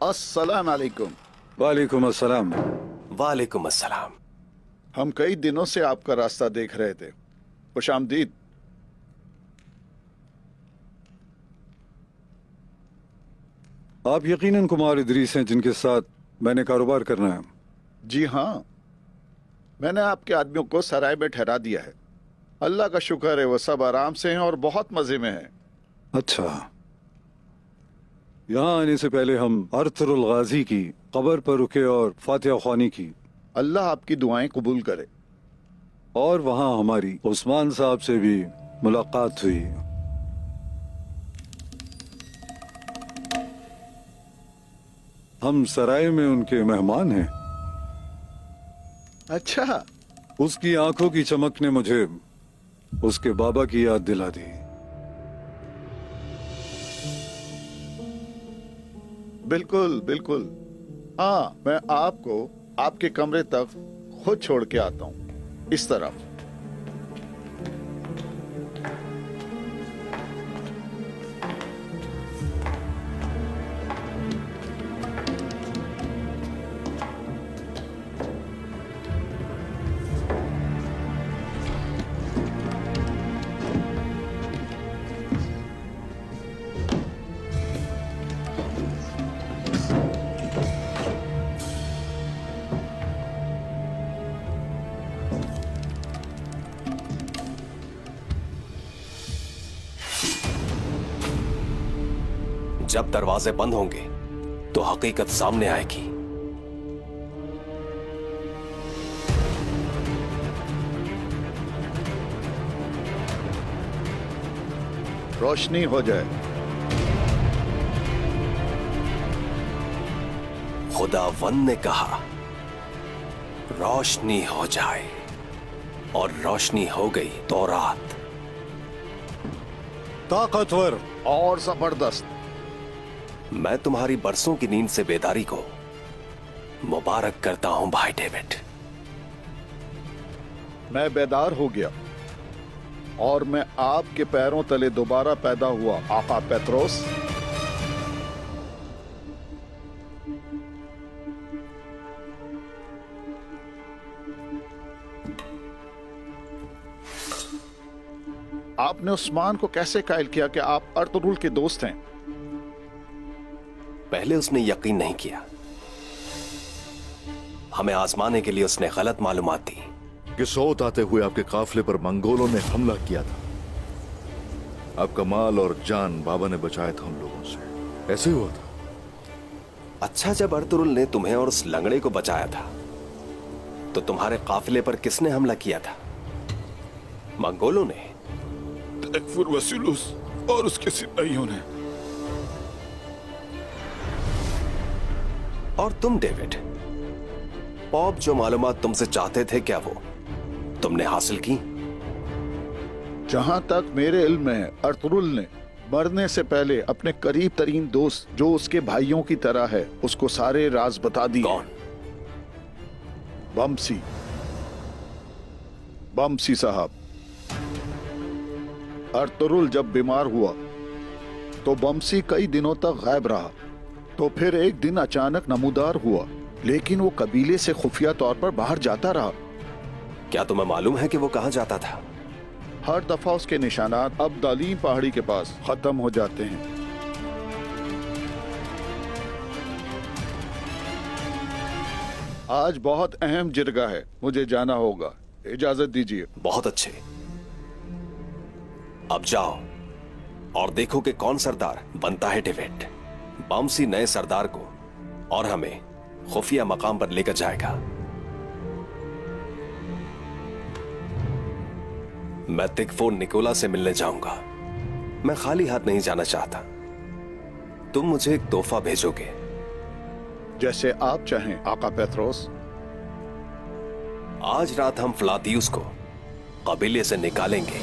अस्सलाम वालेकुम। वालेकुम अस्सलाम। वालेकुम अस्सलाम। हम कई दिनों से आपका रास्ता देख रहे थे। खुशामदीद। आप यकीनन कुमार इदरीस हैं जिनके साथ मैंने कारोबार करना है। जी हाँ, मैंने आपके आदमियों को सराय में ठहरा दिया है। अल्लाह का शुक्र है, वो सब आराम से हैं और बहुत मजे में हैं। अच्छा, यहाँ आने से पहले हम अरतुरुल गाजी की कब्र पर रुके और फातिहा ख्वानी की। अल्लाह आपकी दुआएं कबूल करे। और वहाँ हमारी उस्मान साहब से भी मुलाकात हुई। हम सराय में उनके मेहमान हैं। अच्छा, उसकी आंखों की चमक ने मुझे उसके बाबा की याद दिला दी। बिल्कुल बिल्कुल। हाँ, मैं आपको आपके कमरे तक खुद छोड़ के आता हूँ। इस तरफ। जब दरवाजे बंद होंगे तो हकीकत सामने आएगी। रोशनी हो जाए। खुदावंद ने कहा रोशनी हो जाए, और रोशनी हो गई तो रात। ताकतवर और जबरदस्त। मैं तुम्हारी बरसों की नींद से बेदारी को मुबारक करता हूं भाई डेविड। मैं बेदार हो गया और मैं आपके पैरों तले दोबारा पैदा हुआ, आका पेत्रोस। आपने उस्मान को कैसे कायल किया कि आप अर्तुरुल के दोस्त हैं? पहले उसने यकीन नहीं किया। हमें आजमाने के लिए उसने गलत मालूमात दी कि सौत आते हुए आपके काफिले पर मंगोलों ने हमला किया था। आपका माल और जान बाबा ने बचाया था उन लोगों से। ऐसे हुआ था। अच्छा, जब अर्तुरुल ने तुम्हें और उस लंगड़े को बचाया था तो तुम्हारे काफिले पर किसने हमला किया था? मंगोलों ने? तकफुर वसीलुस और उसके सिपाहियों ने। और तुम डेविड, पॉप जो मालूमात तुमसे चाहते थे, क्या वो तुमने हासिल की? जहां तक मेरे इल्म में है, अर्तुरुल ने मरने से पहले अपने करीब तरीन दोस्त जो उसके भाइयों की तरह है, उसको सारे राज बता दिए। कौन? बमसी। बमसी साहब। अर्तुरुल जब बीमार हुआ तो बमसी कई दिनों तक गायब रहा। तो फिर एक दिन अचानक नमूदार हुआ, लेकिन वो कबीले से खुफिया तौर पर बाहर जाता रहा। क्या तुम्हें मालूम है कि वो कहां जाता था? हर दफा उसके निशानात अब दालीम पहाड़ी के पास खत्म हो जाते हैं। आज बहुत अहम जिरगा है, मुझे जाना होगा। इजाजत दीजिए। बहुत अच्छे। अब जाओ और देखो कि कौन सरदार बनता है डेविड। बमसी नए सरदार को और हमें खुफिया मकाम पर लेकर जाएगा। मैं तिकफोर निकोला से मिलने जाऊंगा। मैं खाली हाथ नहीं जाना चाहता। तुम मुझे एक तोहफा भेजोगे? जैसे आप चाहें आका पेत्रोस। आज रात हम फ्लादियुस को कबीले से निकालेंगे